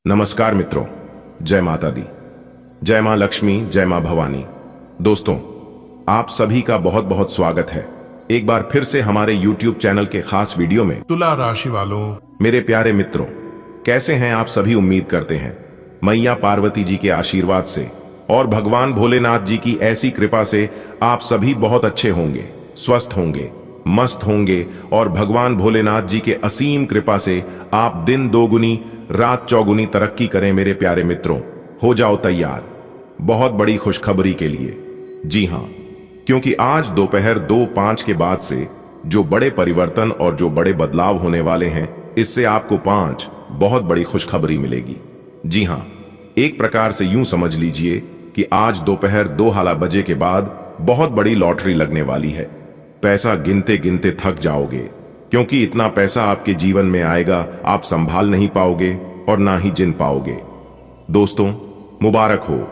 नमस्कार मित्रों, जय माता दी, जय मां लक्ष्मी, जय मां भवानी। दोस्तों, आप सभी का बहुत बहुत स्वागत है एक बार फिर से हमारे YouTube चैनल के खास वीडियो में। तुला राशि वालों, मेरे प्यारे मित्रों, कैसे हैं आप सभी? उम्मीद करते हैं मैया पार्वती जी के आशीर्वाद से और भगवान भोलेनाथ जी की ऐसी कृपा से आप सभी बहुत अच्छे होंगे, स्वस्थ होंगे, मस्त होंगे और भगवान भोलेनाथ जी के असीम कृपा से आप दिन दोगुनी रात चौगुनी तरक्की करें। मेरे प्यारे मित्रों, हो जाओ तैयार बहुत बड़ी खुशखबरी के लिए। जी हां, क्योंकि आज दोपहर 2:05 के बाद से जो बड़े परिवर्तन और जो बड़े बदलाव होने वाले हैं, इससे आपको 5 बहुत बड़ी खुशखबरी मिलेगी। जी हां, एक प्रकार से यूं समझ लीजिए कि आज दोपहर 2 बजे के बाद बहुत बड़ी लॉटरी लगने वाली है। पैसा गिनते गिनते थक जाओगे, क्योंकि इतना पैसा आपके जीवन में आएगा आप संभाल नहीं पाओगे और ना ही जिन पाओगे। दोस्तों, मुबारक हो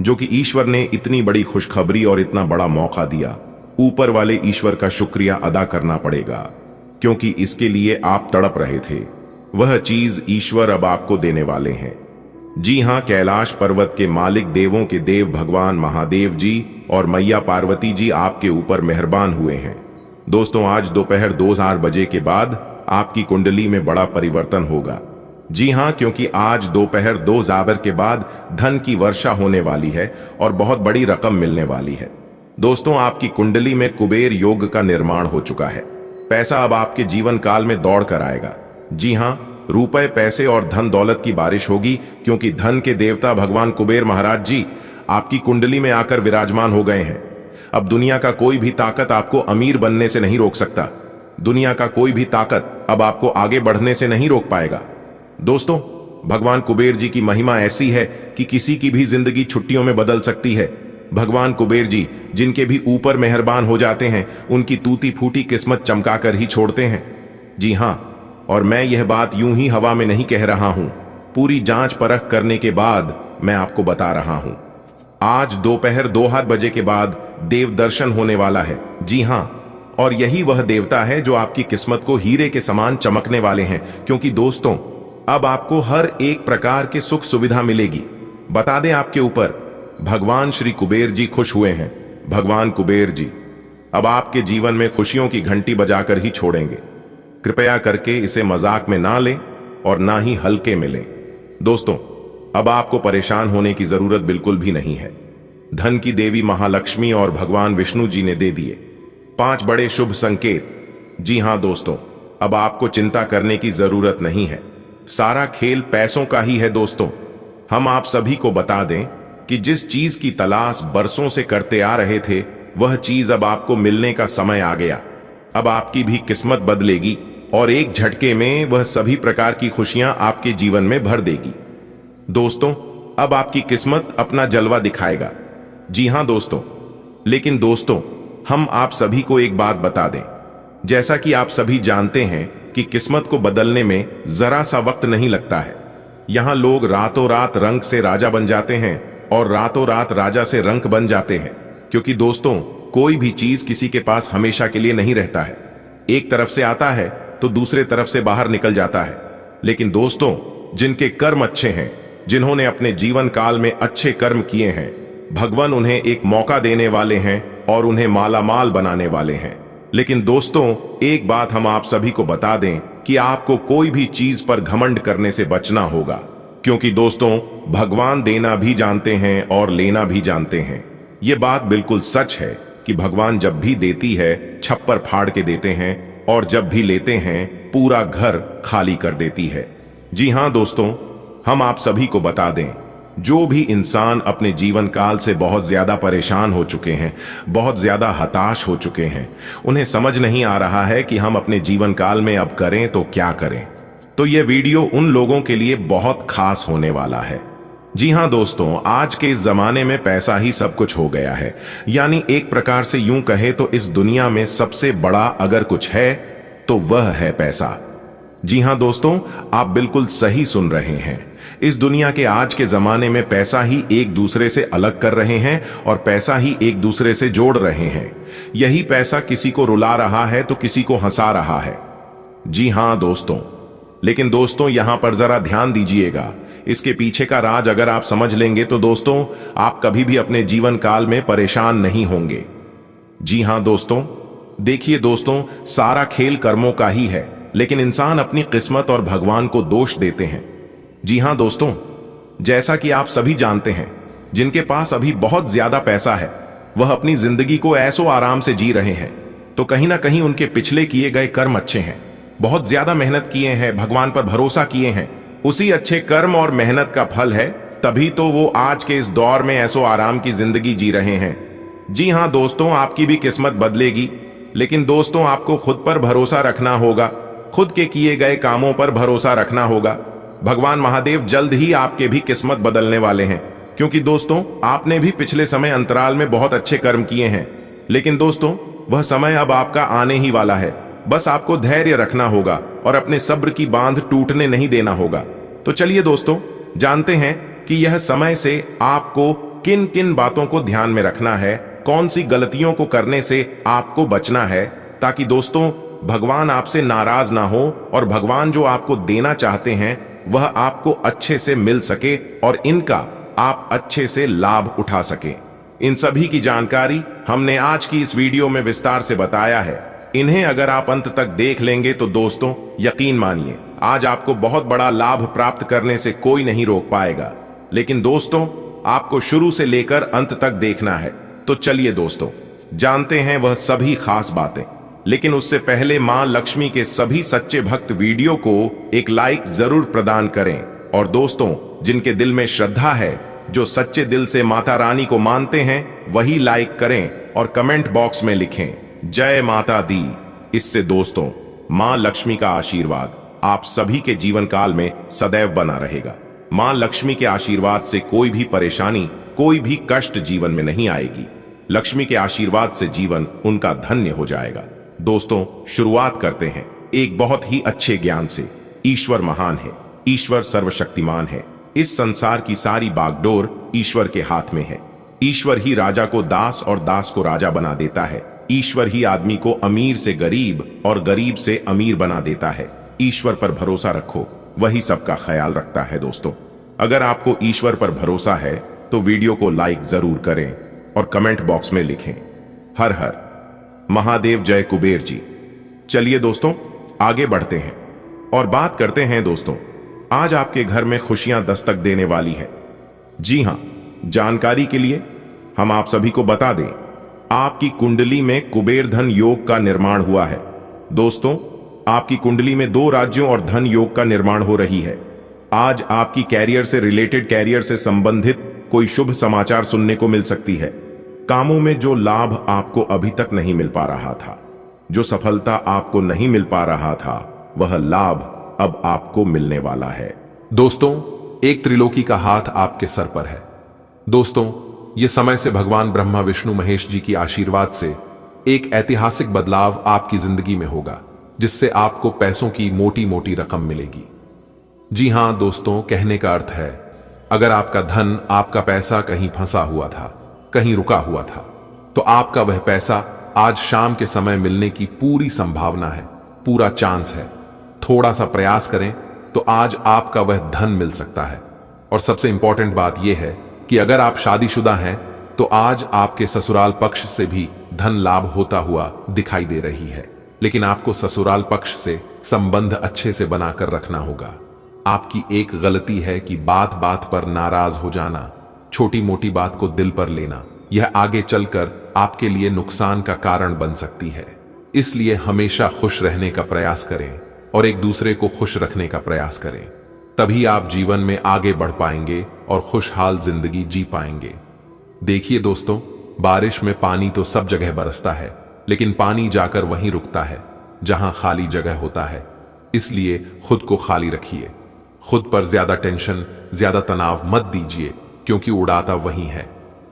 जो कि ईश्वर ने इतनी बड़ी खुशखबरी और इतना बड़ा मौका दिया। ऊपर वाले ईश्वर का शुक्रिया अदा करना पड़ेगा, क्योंकि इसके लिए आप तड़प रहे थे। वह चीज ईश्वर अब आपको देने वाले हैं। जी हां, कैलाश पर्वत के मालिक, देवों के देव भगवान महादेव जी और मैया पार्वती जी आपके ऊपर मेहरबान हुए हैं। दोस्तों, आज दोपहर 2 बजे के बाद आपकी कुंडली में बड़ा परिवर्तन होगा। जी हां, क्योंकि आज दोपहर 2 के बाद धन की वर्षा होने वाली है और बहुत बड़ी रकम मिलने वाली है। दोस्तों, आपकी कुंडली में कुबेर योग का निर्माण हो चुका है। पैसा अब आपके जीवन काल में दौड़ कर आएगा। जी हां, रुपए, पैसे और धन दौलत की बारिश होगी, क्योंकि धन के देवता भगवान कुबेर महाराज जी आपकी कुंडली में आकर विराजमान हो गए हैं। अब दुनिया का कोई भी ताकत आपको अमीर बनने से नहीं रोक सकता। दुनिया का कोई भी ताकत अब आपको आगे बढ़ने से नहीं रोक पाएगा। दोस्तों, भगवान कुबेर जी की महिमा ऐसी है कि किसी की भी जिंदगी छुट्टियों में बदल सकती है। भगवान कुबेर जी जिनके भी ऊपर मेहरबान हो जाते हैं, उनकी टूटी फूटी किस्मत चमकाकर ही छोड़ते हैं। जी हां, और मैं यह बात यूं ही हवा में नहीं कह रहा हूं, पूरी जांच परख करने के बाद मैं आपको बता रहा हूं। आज दोपहर 2 बजे के बाद देव दर्शन होने वाला है। जी हां, और यही वह देवता है जो आपकी किस्मत को हीरे के समान चमकने वाले हैं, क्योंकि दोस्तों, अब आपको हर एक प्रकार के सुख सुविधा मिलेगी। बता दें, आपके ऊपर भगवान श्री कुबेर जी खुश हुए हैं। भगवान कुबेर जी अब आपके जीवन में खुशियों की घंटी बजाकर ही छोड़ेंगे। कृपया करके इसे मजाक में ना लें और ना ही हल्के में लें। दोस्तों, अब आपको परेशान होने की जरूरत बिल्कुल भी नहीं है। धन की देवी महालक्ष्मी और भगवान विष्णु जी ने दे दिए 5 बड़े शुभ संकेत। जी हां दोस्तों, अब आपको चिंता करने की जरूरत नहीं है। सारा खेल पैसों का ही है। दोस्तों, हम आप सभी को बता दें कि जिस चीज की तलाश बरसों से करते आ रहे थे, वह चीज अब आपको मिलने का समय आ गया। अब आपकी भी किस्मत बदलेगी और एक झटके में वह सभी प्रकार की खुशियां आपके जीवन में भर देगी। दोस्तों, अब आपकी किस्मत अपना जलवा दिखाएगा। जी हां दोस्तों, लेकिन दोस्तों, हम आप सभी को एक बात बता दें। जैसा कि आप सभी जानते हैं कि किस्मत को बदलने में जरा सा वक्त नहीं लगता है। यहां लोग रातों रात रंक से राजा बन जाते हैं और रातों रात राजा से रंक बन जाते हैं, क्योंकि दोस्तों, कोई भी चीज किसी के पास हमेशा के लिए नहीं रहता है। एक तरफ से आता है तो दूसरे तरफ से बाहर निकल जाता है। लेकिन दोस्तों, जिनके कर्म अच्छे हैं, जिन्होंने अपने जीवन काल में अच्छे कर्म किए हैं, भगवान उन्हें एक मौका देने वाले हैं और उन्हें मालामाल बनाने वाले हैं। लेकिन दोस्तों, एक बात हम आप सभी को बता दें कि आपको कोई भी चीज पर घमंड करने से बचना होगा, क्योंकि दोस्तों, भगवान देना भी जानते हैं और लेना भी जानते हैं। ये बात बिल्कुल सच है कि भगवान जब भी देती है छप्पर फाड़ के देते हैं, और जब भी लेते हैं पूरा घर खाली कर देती है। जी हां दोस्तों, हम आप सभी को बता दें, जो भी इंसान अपने जीवन काल से बहुत ज्यादा परेशान हो चुके हैं, बहुत ज्यादा हताश हो चुके हैं, उन्हें समझ नहीं आ रहा है कि हम अपने जीवन काल में अब करें तो क्या करें, तो यह वीडियो उन लोगों के लिए बहुत खास होने वाला है। जी हां दोस्तों, आज के इस जमाने में पैसा ही सब कुछ हो गया है। यानी एक प्रकार से यूं कहे तो इस दुनिया में सबसे बड़ा अगर कुछ है तो वह है पैसा। जी हां दोस्तों, आप बिल्कुल सही सुन रहे हैं। इस दुनिया के आज के जमाने में पैसा ही एक दूसरे से अलग कर रहे हैं और पैसा ही एक दूसरे से जोड़ रहे हैं। यही पैसा किसी को रुला रहा है तो किसी को हंसा रहा है। जी हां दोस्तों, लेकिन दोस्तों, यहां पर जरा ध्यान दीजिएगा। इसके पीछे का राज अगर आप समझ लेंगे तो दोस्तों आप कभी भी अपने जीवन काल में परेशान नहीं होंगे। जी हां दोस्तों, देखिए दोस्तों, सारा खेल कर्मों का ही है, लेकिन इंसान अपनी किस्मत और भगवान को दोष देते हैं। जी हां दोस्तों, जैसा कि आप सभी जानते हैं, जिनके पास अभी बहुत ज्यादा पैसा है वह अपनी जिंदगी को ऐसो आराम से जी रहे हैं, तो कहीं ना कहीं उनके पिछले किए गए कर्म अच्छे हैं, बहुत ज्यादा मेहनत किए हैं, भगवान पर भरोसा किए हैं, उसी अच्छे कर्म और मेहनत का फल है, तभी तो वो आज के इस दौर में ऐसो आराम की जिंदगी जी रहे हैं। जी हां दोस्तों, आपकी भी किस्मत बदलेगी, लेकिन दोस्तों आपको खुद पर भरोसा रखना होगा, खुद के किए गए कामों पर भरोसा रखना होगा। भगवान महादेव जल्द ही आपके भी किस्मत बदलने वाले हैं, क्योंकि दोस्तों आपने भी पिछले समय अंतराल में बहुत अच्छे कर्म किए हैं, लेकिन दोस्तों वह समय अब आपका आने ही वाला है। बस आपको धैर्य रखना होगा और अपने सब्र की बांध टूटने नहीं देना होगा। तो चलिए दोस्तों, जानते हैं कि यह समय से आपको किन किन बातों को ध्यान में रखना है, कौन सी गलतियों को करने से आपको बचना है, ताकि दोस्तों भगवान आपसे नाराज ना हो और भगवान जो आपको देना चाहते हैं वह आपको अच्छे से मिल सके और इनका आप अच्छे से लाभ उठा सके। इन सभी की जानकारी हमने आज की इस वीडियो में विस्तार से बताया है। इन्हें अगर आप अंत तक देख लेंगे तो दोस्तों यकीन मानिए आज आपको बहुत बड़ा लाभ प्राप्त करने से कोई नहीं रोक पाएगा। लेकिन दोस्तों आपको शुरू से लेकर अंत तक देखना है। तो चलिए दोस्तों जानते हैं वह सभी खास बातें, लेकिन उससे पहले मां लक्ष्मी के सभी सच्चे भक्त वीडियो को एक लाइक जरूर प्रदान करें। और दोस्तों जिनके दिल में श्रद्धा है, जो सच्चे दिल से माता रानी को मानते हैं, वही लाइक करें और कमेंट बॉक्स में लिखें जय माता दी। इससे दोस्तों मां लक्ष्मी का आशीर्वाद आप सभी के जीवन काल में सदैव बना रहेगा। मां लक्ष्मी के आशीर्वाद से कोई भी परेशानी, कोई भी कष्ट जीवन में नहीं आएगी। लक्ष्मी के आशीर्वाद से जीवन उनका धन्य हो जाएगा। दोस्तों शुरुआत करते हैं एक बहुत ही अच्छे ज्ञान से। ईश्वर महान है, ईश्वर सर्वशक्तिमान है। इस संसार की सारी बागडोर ईश्वर के हाथ में है। ईश्वर ही राजा को दास और दास को राजा बना देता है। ईश्वर ही आदमी को अमीर से गरीब और गरीब से अमीर बना देता है। ईश्वर पर भरोसा रखो, वही सबका ख्याल रखता है। दोस्तों अगर आपको ईश्वर पर भरोसा है तो वीडियो को लाइक जरूर करें और कमेंट बॉक्स में लिखें हर हर महादेव जय कुबेर जी। चलिए दोस्तों आगे बढ़ते हैं और बात करते हैं। दोस्तों आज आपके घर में खुशियां दस्तक देने वाली है। जी हां, जानकारी के लिए हम आप सभी को बता दें, आपकी कुंडली में कुबेर धन योग का निर्माण हुआ है। दोस्तों आपकी कुंडली में 2 राज्यों और धन योग का निर्माण हो रही है। आज आपकी कैरियर से रिलेटेड, कैरियर से संबंधित कोई शुभ समाचार सुनने को मिल सकती है। कामों में जो लाभ आपको अभी तक नहीं मिल पा रहा था, जो सफलता आपको नहीं मिल पा रहा था, वह लाभ अब आपको मिलने वाला है। दोस्तों एक त्रिलोकी का हाथ आपके सर पर है। दोस्तों यह समय से भगवान ब्रह्मा विष्णु महेश जी की आशीर्वाद से एक ऐतिहासिक बदलाव आपकी जिंदगी में होगा, जिससे आपको पैसों की मोटी मोटी रकम मिलेगी। जी हां दोस्तों, कहने का अर्थ है अगर आपका धन, आपका पैसा कहीं फंसा हुआ था, कहीं रुका हुआ था, तो आपका वह पैसा आज शाम के समय मिलने की पूरी संभावना है, पूरा चांस है। थोड़ा सा प्रयास करें तो आज आपका वह धन मिल सकता है। और सबसे इंपॉर्टेंट बात यह है कि अगर आप शादीशुदा हैं तो आज आपके ससुराल पक्ष से भी धन लाभ होता हुआ दिखाई दे रही है। लेकिन आपको ससुराल पक्ष से संबंध अच्छे से बनाकर रखना होगा। आपकी एक गलती है कि बात बात पर नाराज हो जाना, छोटी मोटी बात को दिल पर लेना, यह आगे चलकर आपके लिए नुकसान का कारण बन सकती है। इसलिए हमेशा खुश रहने का प्रयास करें और एक दूसरे को खुश रखने का प्रयास करें, तभी आप जीवन में आगे बढ़ पाएंगे और खुशहाल जिंदगी जी पाएंगे। देखिए दोस्तों, बारिश में पानी तो सब जगह बरसता है, लेकिन पानी जाकर वहीं रुकता है जहां खाली जगह होता है। इसलिए खुद को खाली रखिए, खुद पर ज्यादा टेंशन, ज्यादा तनाव मत दीजिए, क्योंकि उड़ाता वही है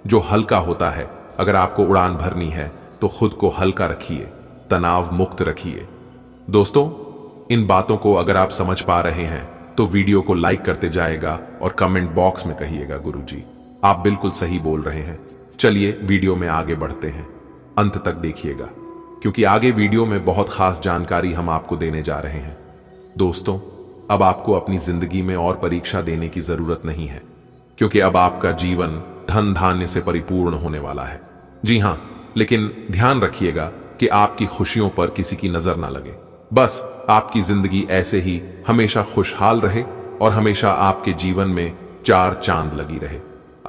जो हल्का होता है। अगर आपको उड़ान भरनी है तो खुद को हल्का रखिए, तनाव मुक्त रखिए। दोस्तों इन बातों को अगर आप समझ पा रहे हैं तो वीडियो को लाइक करते जाएगा और कमेंट बॉक्स में कहिएगा गुरुजी आप बिल्कुल सही बोल रहे हैं। चलिए वीडियो में आगे बढ़ते हैं, अंत तक देखिएगा, क्योंकि आगे वीडियो में बहुत खास जानकारी हम आपको देने जा रहे हैं। दोस्तों अब आपको अपनी जिंदगी में और परीक्षा देने की जरूरत नहीं है, क्योंकि अब आपका जीवन धन धान्य से परिपूर्ण होने वाला है। जी हां, लेकिन ध्यान रखिएगा कि आपकी खुशियों पर किसी की नजर ना लगे। बस आपकी जिंदगी ऐसे ही हमेशा खुशहाल रहे और हमेशा आपके जीवन में चार चांद लगी रहे।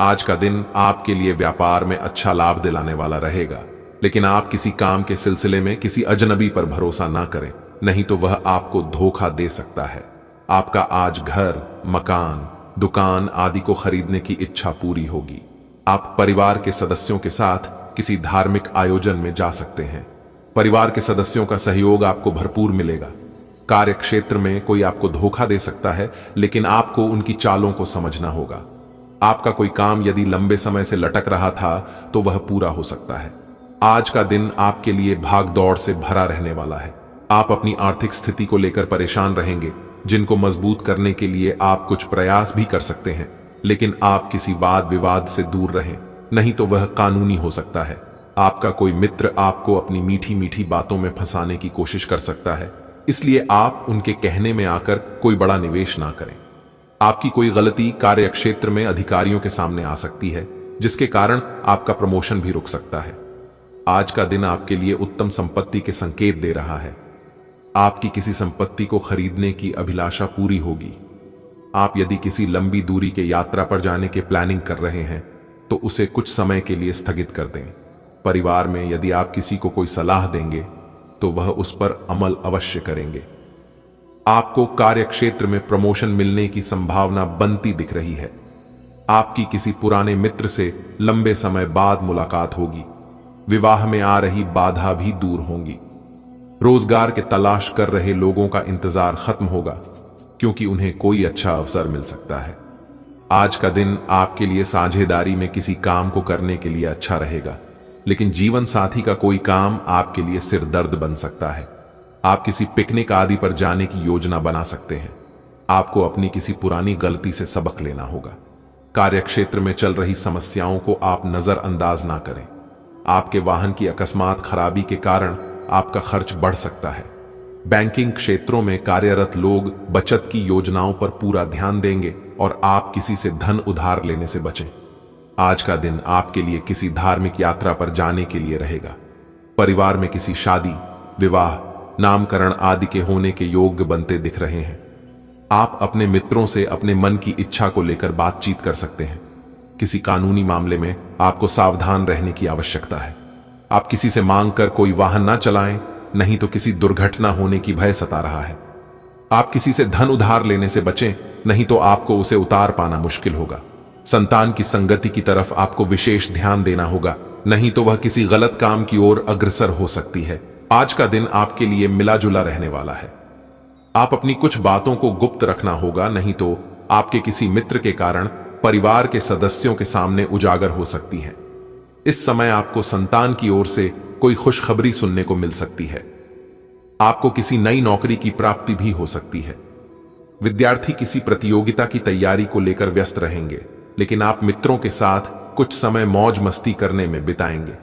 आज का दिन आपके लिए व्यापार में अच्छा लाभ दिलाने वाला रहेगा, लेकिन आप किसी काम के सिलसिले में किसी अजनबी पर भरोसा ना करें, नहीं तो वह आपको धोखा दे सकता है। आपका आज घर, मकान, दुकान आदि को खरीदने की इच्छा पूरी होगी। आप परिवार के सदस्यों के साथ किसी धार्मिक आयोजन में जा सकते हैं। परिवार के सदस्यों का सहयोग आपको भरपूर मिलेगा। कार्य क्षेत्र में कोई आपको धोखा दे सकता है, लेकिन आपको उनकी चालों को समझना होगा। आपका कोई काम यदि लंबे समय से लटक रहा था तो वह पूरा हो सकता है। आज का दिन आपके लिए भाग दौड़ से भरा रहने वाला है। आप अपनी आर्थिक स्थिति को लेकर परेशान रहेंगे, जिनको मजबूत करने के लिए आप कुछ प्रयास भी कर सकते हैं, लेकिन आप किसी वाद विवाद से दूर रहें, नहीं तो वह कानूनी हो सकता है। आपका कोई मित्र आपको अपनी मीठी मीठी बातों में फंसाने की कोशिश कर सकता है, इसलिए आप उनके कहने में आकर कोई बड़ा निवेश ना करें। आपकी कोई गलती कार्य क्षेत्र में अधिकारियों के सामने आ सकती है, जिसके कारण आपका प्रमोशन भी रुक सकता है। आज का दिन आपके लिए उत्तम संपत्ति के संकेत दे रहा है। आपकी किसी संपत्ति को खरीदने की अभिलाषा पूरी होगी। आप यदि किसी लंबी दूरी के यात्रा पर जाने के प्लानिंग कर रहे हैं तो उसे कुछ समय के लिए स्थगित कर दें। परिवार में यदि आप किसी को कोई सलाह देंगे तो वह उस पर अमल अवश्य करेंगे। आपको कार्य क्षेत्र में प्रमोशन मिलने की संभावना बनती दिख रही है। आपकी किसी पुराने मित्र से लंबे समय बाद मुलाकात होगी। विवाह में आ रही बाधा भी दूर होंगी। रोजगार के तलाश कर रहे लोगों का इंतजार खत्म होगा, क्योंकि उन्हें कोई अच्छा अवसर मिल सकता है। आज का दिन आपके लिए साझेदारी में किसी काम को करने के लिए अच्छा रहेगा, लेकिन जीवन साथी का कोई काम आपके लिए सिर दर्द बन सकता है। आप किसी पिकनिक आदि पर जाने की योजना बना सकते हैं। आपको अपनी किसी पुरानी गलती से सबक लेना होगा। कार्यक्षेत्र में चल रही समस्याओं को आप नजरअंदाज ना करें। आपके वाहन की अकस्मात खराबी के कारण आपका खर्च बढ़ सकता है। बैंकिंग क्षेत्रों में कार्यरत लोग बचत की योजनाओं पर पूरा ध्यान देंगे और आप किसी से धन उधार लेने से बचें। आज का दिन आपके लिए किसी धार्मिक यात्रा पर जाने के लिए रहेगा। परिवार में किसी शादी, विवाह, नामकरण आदि के होने के योग बनते दिख रहे हैं। आप अपने मित्रों से अपने मन की इच्छा को लेकर बातचीत कर सकते हैं। किसी कानूनी मामले में आपको सावधान रहने की आवश्यकता है। आप किसी से मांग कर कोई वाहन ना चलाएं, नहीं तो किसी दुर्घटना होने की भय सता रहा है। आप किसी से धन उधार लेने से बचें, नहीं तो आपको उसे उतार पाना मुश्किल होगा। संतान की संगति की तरफ आपको विशेष ध्यान देना होगा, नहीं तो वह किसी गलत काम की ओर अग्रसर हो सकती है। आज का दिन आपके लिए मिला जुला रहने वाला है। आप अपनी कुछ बातों को गुप्त रखना होगा, नहीं तो आपके किसी मित्र के कारण परिवार के सदस्यों के सामने उजागर हो सकती है। इस समय आपको संतान की ओर से कोई खुशखबरी सुनने को मिल सकती है। आपको किसी नई नौकरी की प्राप्ति भी हो सकती है। विद्यार्थी किसी प्रतियोगिता की तैयारी को लेकर व्यस्त रहेंगे, लेकिन आप मित्रों के साथ कुछ समय मौज मस्ती करने में बिताएंगे।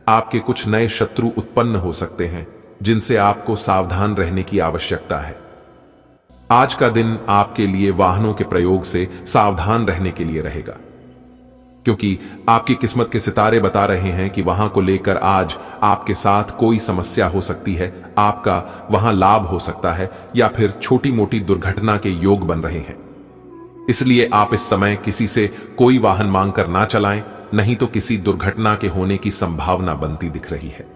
आपके कुछ नए शत्रु उत्पन्न हो सकते हैं, जिनसे आपको सावधान रहने की आवश्यकता है। आज का दिन आपके लिए वाहनों के प्रयोग से सावधान रहने के लिए रहेगा, क्योंकि आपकी किस्मत के सितारे बता रहे हैं कि वहां को लेकर आज आपके साथ कोई समस्या हो सकती है। आपका वहां लाभ हो सकता है या फिर छोटी मोटी दुर्घटना के योग बन रहे हैं। इसलिए आप इस समय किसी से कोई वाहन मांग कर ना चलाएं, नहीं तो किसी दुर्घटना के होने की संभावना बनती दिख रही है।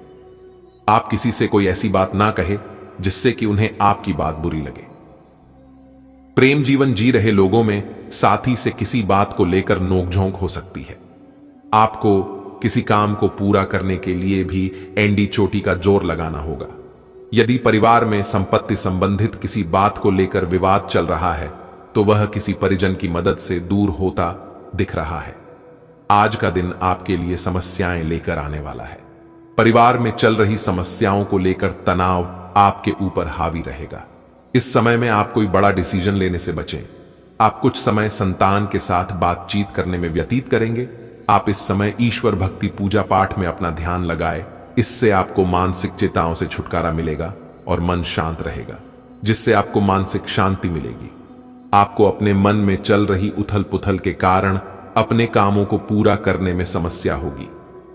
आप किसी से कोई ऐसी बात ना कहे जिससे कि उन्हें आपकी बात बुरी लगे। प्रेम जीवन जी रहे लोगों में साथी से किसी बात को लेकर नोकझोंक हो सकती है। आपको किसी काम को पूरा करने के लिए भी एंडी चोटी का जोर लगाना होगा। यदि परिवार में संपत्ति संबंधित किसी बात को लेकर विवाद चल रहा है तो वह किसी परिजन की मदद से दूर होता दिख रहा है। आज का दिन आपके लिए समस्याएं लेकर आने वाला है। परिवार में चल रही समस्याओं को लेकर तनाव आपके ऊपर हावी रहेगा। इस समय में आप कोई बड़ा डिसीजन लेने से बचें। आप कुछ समय संतान के साथ बातचीत करने में व्यतीत करेंगे। आप इस समय ईश्वर भक्ति पूजा पाठ में अपना ध्यान लगाएं। इससे आपको मानसिक चिंताओं से छुटकारा मिलेगा और मन शांत रहेगा। जिससे आपको मानसिक शांति मिलेगी। आपको अपने मन में चल रही उथल पुथल के कारण अपने कामों को पूरा करने में समस्या होगी।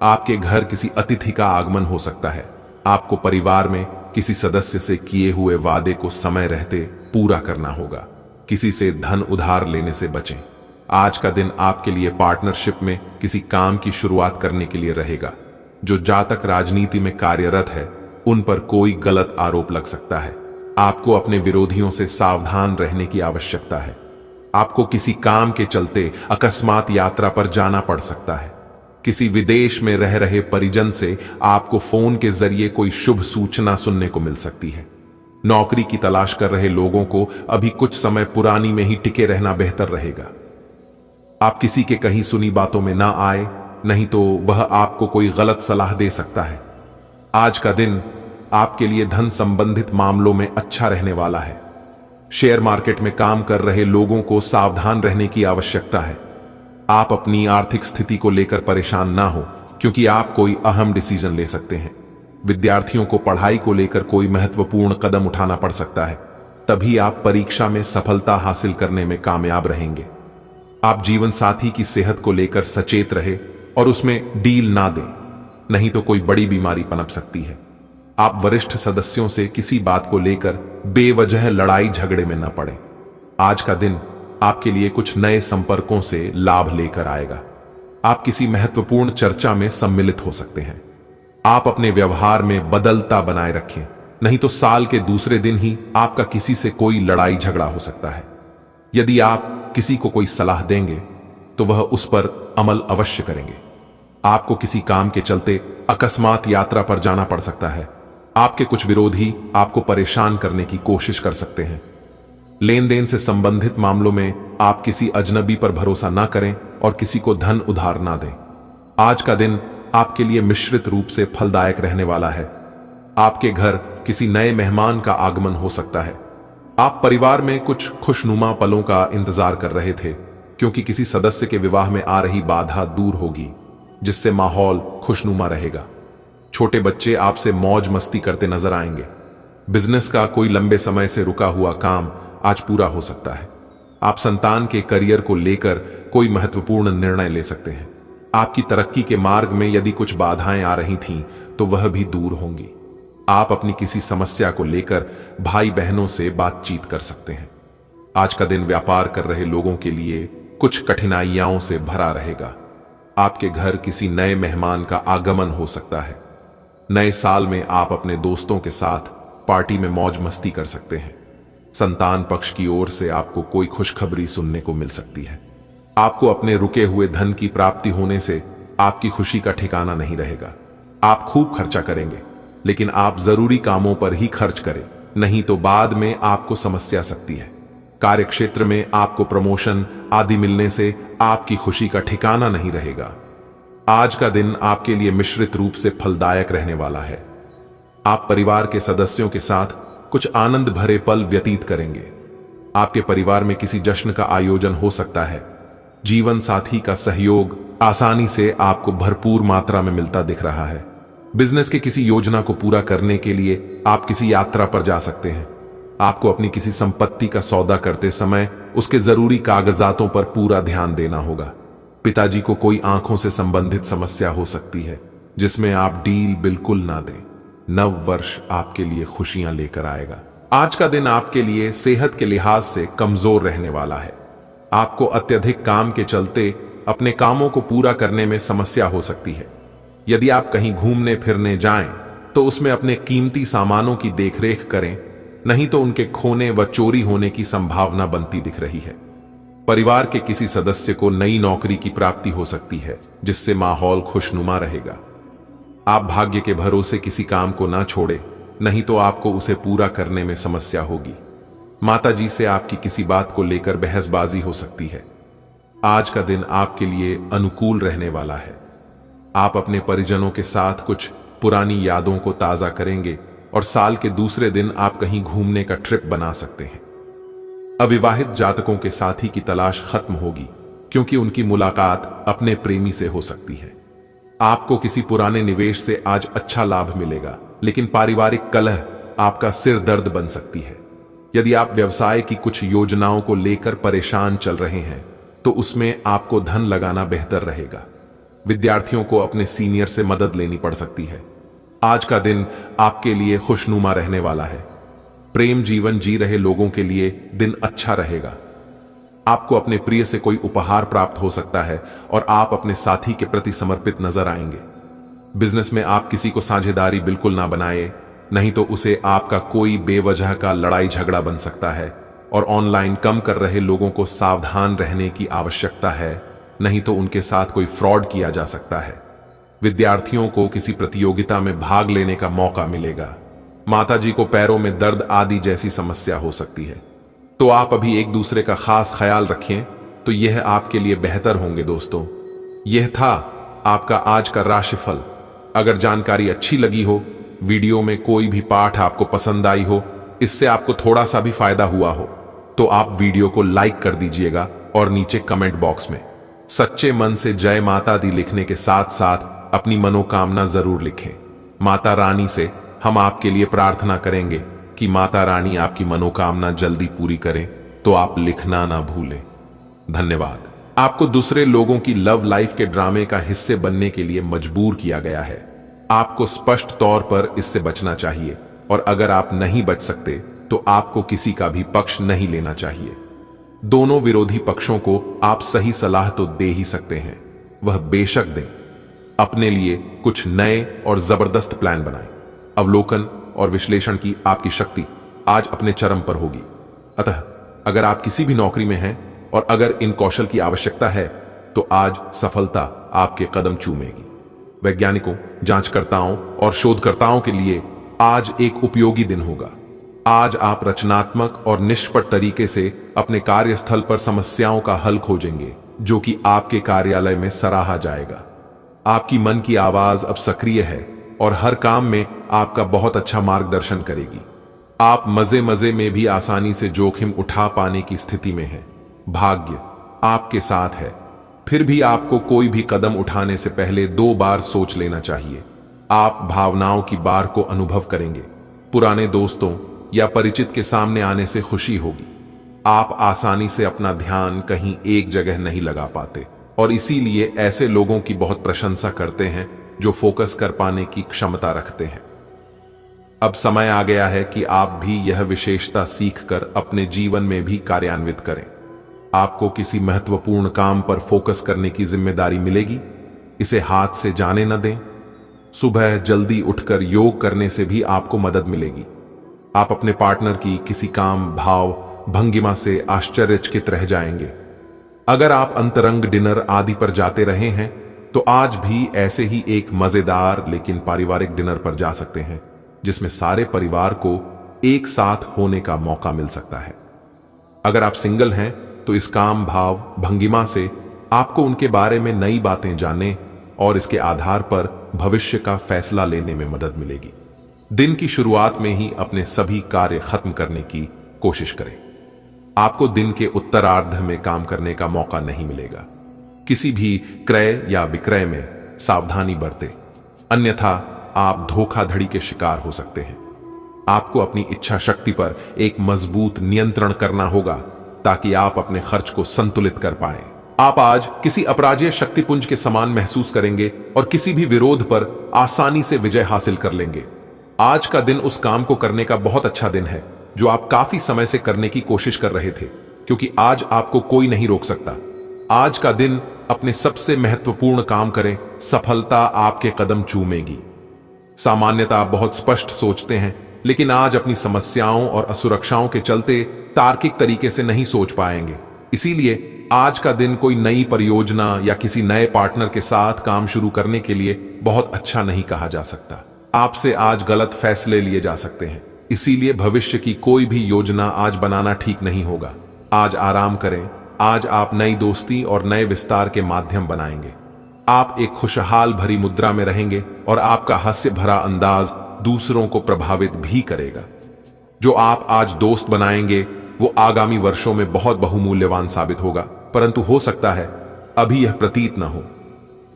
आपके घर किसी अतिथि का आगमन हो सकता है। आपको परिवार में किसी सदस्य से किए हुए वादे को समय रहते पूरा करना होगा। किसी से धन उधार लेने से बचें। आज का दिन आपके लिए पार्टनरशिप में किसी काम की शुरुआत करने के लिए रहेगा। जो जातक राजनीति में कार्यरत है उन पर कोई गलत आरोप लग सकता है। आपको अपने विरोधियों से सावधान रहने की आवश्यकता है। आपको किसी काम के चलते अकस्मात यात्रा पर जाना पड़ सकता है। किसी विदेश में रह रहे परिजन से आपको फोन के जरिए कोई शुभ सूचना सुनने को मिल सकती है। नौकरी की तलाश कर रहे लोगों को अभी कुछ समय पुरानी में ही टिके रहना बेहतर रहेगा। आप किसी के कहीं सुनी बातों में ना आए, नहीं तो वह आपको कोई गलत सलाह दे सकता है। आज का दिन आपके लिए धन संबंधित मामलों में अच्छा रहने वाला है। शेयर मार्केट में काम कर रहे लोगों को सावधान रहने की आवश्यकता है। आप अपनी आर्थिक स्थिति को लेकर परेशान ना हो, क्योंकि आप कोई अहम डिसीजन ले सकते हैं। विद्यार्थियों को पढ़ाई को लेकर कोई महत्वपूर्ण कदम उठाना पड़ सकता है, तभी आप परीक्षा में सफलता हासिल करने में कामयाब रहेंगे। आप जीवन साथी की सेहत को लेकर सचेत रहे और उसमें डील ना दें, नहीं तो कोई बड़ी बीमारी पनप सकती है। आप वरिष्ठ सदस्यों से किसी बात को लेकर बेवजह लड़ाई झगड़े में न पड़े। आज का दिन आपके लिए कुछ नए संपर्कों से लाभ लेकर आएगा। आप किसी महत्वपूर्ण चर्चा में सम्मिलित हो सकते हैं। आप अपने व्यवहार में बदलता बनाए रखें, नहीं तो साल के दूसरे दिन ही आपका किसी से कोई लड़ाई झगड़ा हो सकता है। यदि आप किसी को कोई सलाह देंगे तो वह उस पर अमल अवश्य करेंगे। आपको किसी काम के चलते अकस्मात यात्रा पर जाना पड़ सकता है। आपके कुछ विरोधी आपको परेशान करने की कोशिश कर सकते हैं। लेन देन से संबंधित मामलों में आप किसी अजनबी पर भरोसा ना करें और किसी को धन उधार ना दें। आज का दिन आपके लिए मिश्रित रूप से फलदायक रहने वाला है। आपके घर किसी नए मेहमान का आगमन हो सकता है। आप परिवार में कुछ खुशनुमा पलों का इंतजार कर रहे थे, क्योंकि किसी सदस्य के विवाह में आ रही बाधा दूर होगी, जिससे माहौल खुशनुमा रहेगा। छोटे बच्चे आपसे मौज मस्ती करते नजर आएंगे। बिजनेस का कोई लंबे समय से रुका हुआ काम आज पूरा हो सकता है। आप संतान के करियर को लेकर कोई महत्वपूर्ण निर्णय ले सकते हैं। आपकी तरक्की के मार्ग में यदि कुछ बाधाएं आ रही थीं तो वह भी दूर होंगी। आप अपनी किसी समस्या को लेकर भाई बहनों से बातचीत कर सकते हैं। आज का दिन व्यापार कर रहे लोगों के लिए कुछ कठिनाइयों से भरा रहेगा। आपके घर किसी नए मेहमान का आगमन हो सकता है। नए साल में आप अपने दोस्तों के साथ पार्टी में मौज मस्ती कर सकते हैं। संतान पक्ष की ओर से आपको कोई खुशखबरी सुनने को मिल सकती है। आपको अपने रुके हुए धन की प्राप्ति होने से आपकी खुशी का ठिकाना नहीं रहेगा। आप खूब खर्चा करेंगे, लेकिन आप जरूरी कामों पर ही खर्च करें, नहीं तो बाद में आपको समस्या सकती है। कार्यक्षेत्र में आपको प्रमोशन आदि मिलने से आपकी खुशी का ठिकाना नहीं रहेगा। आज का दिन आपके लिए मिश्रित रूप से फलदायक रहने वाला है। आप परिवार के सदस्यों के साथ कुछ आनंद भरे पल व्यतीत करेंगे। आपके परिवार में किसी जश्न का आयोजन हो सकता है। जीवन साथी का सहयोग आसानी से आपको भरपूर मात्रा में मिलता दिख रहा है। बिजनेस के किसी योजना को पूरा करने के लिए आप किसी यात्रा पर जा सकते हैं। आपको अपनी किसी संपत्ति का सौदा करते समय उसके जरूरी कागजातों पर पूरा ध्यान देना होगा। पिताजी को कोई आंखों से संबंधित समस्या हो सकती है, जिसमें आप डील बिल्कुल ना दें। नव वर्ष आपके लिए खुशियां लेकर आएगा। आज का दिन आपके लिए सेहत के लिहाज से कमजोर रहने वाला है। आपको अत्यधिक काम के चलते अपने कामों को पूरा करने में समस्या हो सकती है। यदि आप कहीं घूमने फिरने जाएं तो उसमें अपने कीमती सामानों की देखरेख करें, नहीं तो उनके खोने व चोरी होने की संभावना बनती दिख रही है। परिवार के किसी सदस्य को नई नौकरी की प्राप्ति हो सकती है, जिससे माहौल खुशनुमा रहेगा। आप भाग्य के भरोसे किसी काम को ना छोड़े, नहीं तो आपको उसे पूरा करने में समस्या होगी। माता जी से आपकी किसी बात को लेकर बहसबाजी हो सकती है। आज का दिन आपके लिए अनुकूल रहने वाला है। आप अपने परिजनों के साथ कुछ पुरानी यादों को ताजा करेंगे और साल के दूसरे दिन आप कहीं घूमने का ट्रिप बना सकते हैं। अविवाहित जातकों के साथी की तलाश खत्म होगी, क्योंकि उनकी मुलाकात अपने प्रेमी से हो सकती है। आपको किसी पुराने निवेश से आज अच्छा लाभ मिलेगा, लेकिन पारिवारिक कलह आपका सिर दर्द बन सकती है। यदि आप व्यवसाय की कुछ योजनाओं को लेकर परेशान चल रहे हैं तो उसमें आपको धन लगाना बेहतर रहेगा। विद्यार्थियों को अपने सीनियर से मदद लेनी पड़ सकती है। आज का दिन आपके लिए खुशनुमा रहने वाला है। प्रेम जीवन जी रहे लोगों के लिए दिन अच्छा रहेगा। आपको अपने प्रिय से कोई उपहार प्राप्त हो सकता है और आप अपने साथी के प्रति समर्पित नजर आएंगे। बिजनेस में आप किसी को साझेदारी बिल्कुल ना बनाए, नहीं तो उसे आपका कोई बेवजह का लड़ाई झगड़ा बन सकता है। और ऑनलाइन कम कर रहे लोगों को सावधान रहने की आवश्यकता है, नहीं तो उनके साथ कोई फ्रॉड किया जा सकता है। विद्यार्थियों को किसी प्रतियोगिता में भाग लेने का मौका मिलेगा। माताजी को पैरों में दर्द आदि जैसी समस्या हो सकती है, तो आप अभी एक दूसरे का खास ख्याल रखें तो यह आपके लिए बेहतर होंगे। दोस्तों, यह था आपका आज का राशिफल। अगर जानकारी अच्छी लगी हो, वीडियो में कोई भी पाठ आपको पसंद आई हो, इससे आपको थोड़ा सा भी फायदा हुआ हो, तो आप वीडियो को लाइक कर दीजिएगा और नीचे कमेंट बॉक्स में सच्चे मन से जय माता दी लिखने के साथ साथ अपनी मनोकामना जरूर लिखें। माता रानी से हम आपके लिए प्रार्थना करेंगे कि माता रानी आपकी मनोकामना जल्दी पूरी करें, तो आप लिखना ना भूलें। धन्यवाद। आपको दूसरे लोगों की लव लाइफ के ड्रामे का हिस्से बनने के लिए मजबूर किया गया है। आपको स्पष्ट तौर पर इससे बचना चाहिए, और अगर आप नहीं बच सकते तो आपको किसी का भी पक्ष नहीं लेना चाहिए। दोनों विरोधी पक्षों को आप सही सलाह तो दे ही सकते हैं, वह बेशक दें। अपने लिए कुछ नए और जबरदस्त प्लान बनाएं। अवलोकन और विश्लेषण की आपकी शक्ति आज अपने चरम पर होगी। अतः अगर आप किसी भी नौकरी में हैं और अगर इन कौशल की आवश्यकता है, तो आज सफलता आपके कदम चूमेगी। वैज्ञानिकों, जांचकर्ताओं और शोधकर्ताओं के लिए आज एक उपयोगी दिन होगा। आज आप रचनात्मक और निष्पक्ष तरीके से अपने कार्यस्थल पर समस्याओं का हल खोजेंगे, जो कि आपके कार्यालय में सराहा जाएगा। आपकी मन की आवाज अब सक्रिय है और हर काम में आपका बहुत अच्छा मार्गदर्शन करेगी। आप मजे मजे में भी आसानी से जोखिम उठा पाने की स्थिति में हैं। भाग्य आपके साथ है, फिर भी आपको कोई भी कदम उठाने से पहले 2 बार सोच लेना चाहिए। आप भावनाओं की बार को अनुभव करेंगे। पुराने दोस्तों या परिचित के सामने आने से खुशी होगी। आप आसानी से अपना ध्यान कहीं एक जगह नहीं लगा पाते, और इसीलिए ऐसे लोगों की बहुत प्रशंसा करते हैं जो फोकस कर पाने की क्षमता रखते हैं। अब समय आ गया है कि आप भी यह विशेषता सीखकर अपने जीवन में भी कार्यान्वित करें। आपको किसी महत्वपूर्ण काम पर फोकस करने की जिम्मेदारी मिलेगी, इसे हाथ से जाने न दें। सुबह जल्दी उठकर योग करने से भी आपको मदद मिलेगी। आप अपने पार्टनर की किसी काम, भाव, भंगिमा से आश्चर्यचकित रह जाएंगे। अगर आप अंतरंग डिनर आदि पर जाते रहे हैं, तो आज भी ऐसे ही एक मजेदार लेकिन पारिवारिक डिनर पर जा सकते हैं, जिसमें सारे परिवार को एक साथ होने का मौका मिल सकता है। अगर आप सिंगल हैं, तो इस काम, भाव, भंगिमा से आपको उनके बारे में नई बातें जानने और इसके आधार पर भविष्य का फैसला लेने में मदद मिलेगी। दिन की शुरुआत में ही अपने सभी कार्य खत्म करने की कोशिश करें। आपको दिन के उत्तरार्ध में काम करने का मौका नहीं मिलेगा। किसी भी क्रय या विक्रय में सावधानी बरतें, अन्यथा आप धोखाधड़ी के शिकार हो सकते हैं। आपको अपनी इच्छा शक्ति पर एक मजबूत नियंत्रण करना होगा, ताकि आप अपने खर्च को संतुलित कर पाएं। आप आज किसी अपराजेय शक्तिपुंज के समान महसूस करेंगे और किसी भी विरोध पर आसानी से विजय हासिल कर लेंगे। आज का दिन उस काम को करने का बहुत अच्छा दिन है जो आप काफी समय से करने की कोशिश कर रहे थे, क्योंकि आज आपको कोई नहीं रोक सकता। आज का दिन अपने सबसे महत्वपूर्ण काम करें, सफलता आपके कदम चूमेगी। सामान्यतः आप बहुत स्पष्ट सोचते हैं, लेकिन आज अपनी समस्याओं और असुरक्षाओं के चलते तार्किक तरीके से नहीं सोच पाएंगे। इसीलिए आज का दिन कोई नई परियोजना या किसी नए पार्टनर के साथ काम शुरू करने के लिए बहुत अच्छा नहीं कहा जा सकता। आपसे आज गलत फैसले लिए जा सकते हैं, इसीलिए भविष्य की कोई भी योजना आज बनाना ठीक नहीं होगा। आज आराम करें। आज आप नई दोस्ती और नए विस्तार के माध्यम बनाएंगे। आप एक खुशहाल भरी मुद्रा में रहेंगे और आपका हास्य भरा अंदाज दूसरों को प्रभावित भी करेगा। जो आप आज दोस्त बनाएंगे वो आगामी वर्षों में बहुत बहुमूल्यवान साबित होगा, परंतु हो सकता है अभी यह प्रतीत न हो।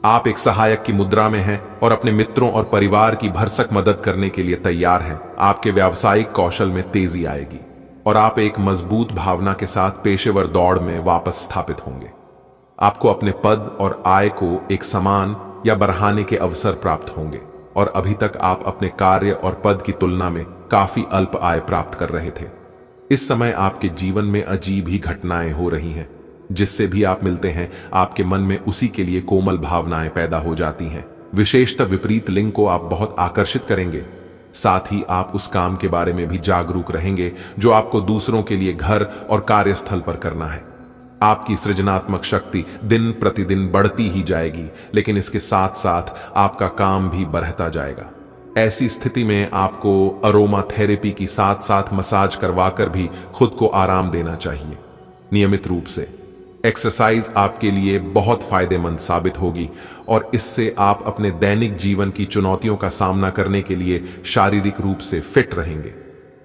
आप एक सहायक की मुद्रा में हैं और अपने मित्रों और परिवार की भरसक मदद करने के लिए तैयार हैं। आपके व्यावसायिक कौशल में तेजी आएगी। और आप एक मजबूत भावना के साथ पेशेवर दौड़ में वापस स्थापित होंगे। आपको अपने पद और आय को एक समान या बढ़ाने के अवसर प्राप्त होंगे और अभी तक आप अपने कार्य और पद की तुलना में काफी अल्प आय प्राप्त कर रहे थे। इस समय आपके जीवन में अजीब ही घटनाएं हो रही हैं। जिससे भी आप मिलते हैं आपके मन में उसी के लिए कोमल भावनाएं पैदा हो जाती हैं। विशेषतः विपरीत लिंग को आप बहुत आकर्षित करेंगे। साथ ही आप उस काम के बारे में भी जागरूक रहेंगे जो आपको दूसरों के लिए घर और कार्यस्थल पर करना है। आपकी सृजनात्मक शक्ति दिन प्रतिदिन बढ़ती ही जाएगी, लेकिन इसके साथ साथ आपका काम भी बढ़ता जाएगा। ऐसी स्थिति में आपको अरोमा थेरेपी की साथ साथ मसाज करवाकर भी खुद को आराम देना चाहिए। नियमित रूप से एक्सरसाइज आपके लिए बहुत फायदेमंद साबित होगी और इससे आप अपने दैनिक जीवन की चुनौतियों का सामना करने के लिए शारीरिक रूप से फिट रहेंगे।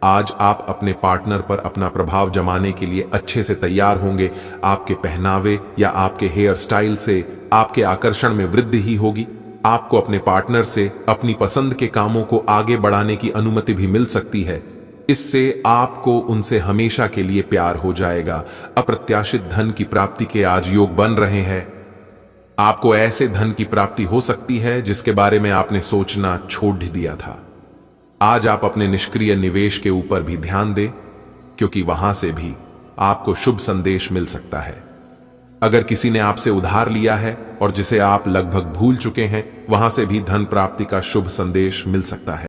आज आप अपने पार्टनर पर अपना प्रभाव जमाने के लिए अच्छे से तैयार होंगे। आपके पहनावे या आपके हेयर स्टाइल से आपके आकर्षण में वृद्धि ही होगी। आपको अपने पार्टनर से अपनी पसंद के कामों को आगे बढ़ाने की अनुमति भी मिल सकती है। इससे आपको उनसे हमेशा के लिए प्यार हो जाएगा। अप्रत्याशित धन की प्राप्ति के आज योग बन रहे हैं। आपको ऐसे धन की प्राप्ति हो सकती है जिसके बारे में आपने सोचना छोड़ दिया था। आज आप अपने निष्क्रिय निवेश के ऊपर भी ध्यान दें, क्योंकि वहां से भी आपको शुभ संदेश मिल सकता है। अगर किसी ने आपसे उधार लिया है और जिसे आप लगभग भूल चुके हैं, वहां से भी धन प्राप्ति का शुभ संदेश मिल सकता है।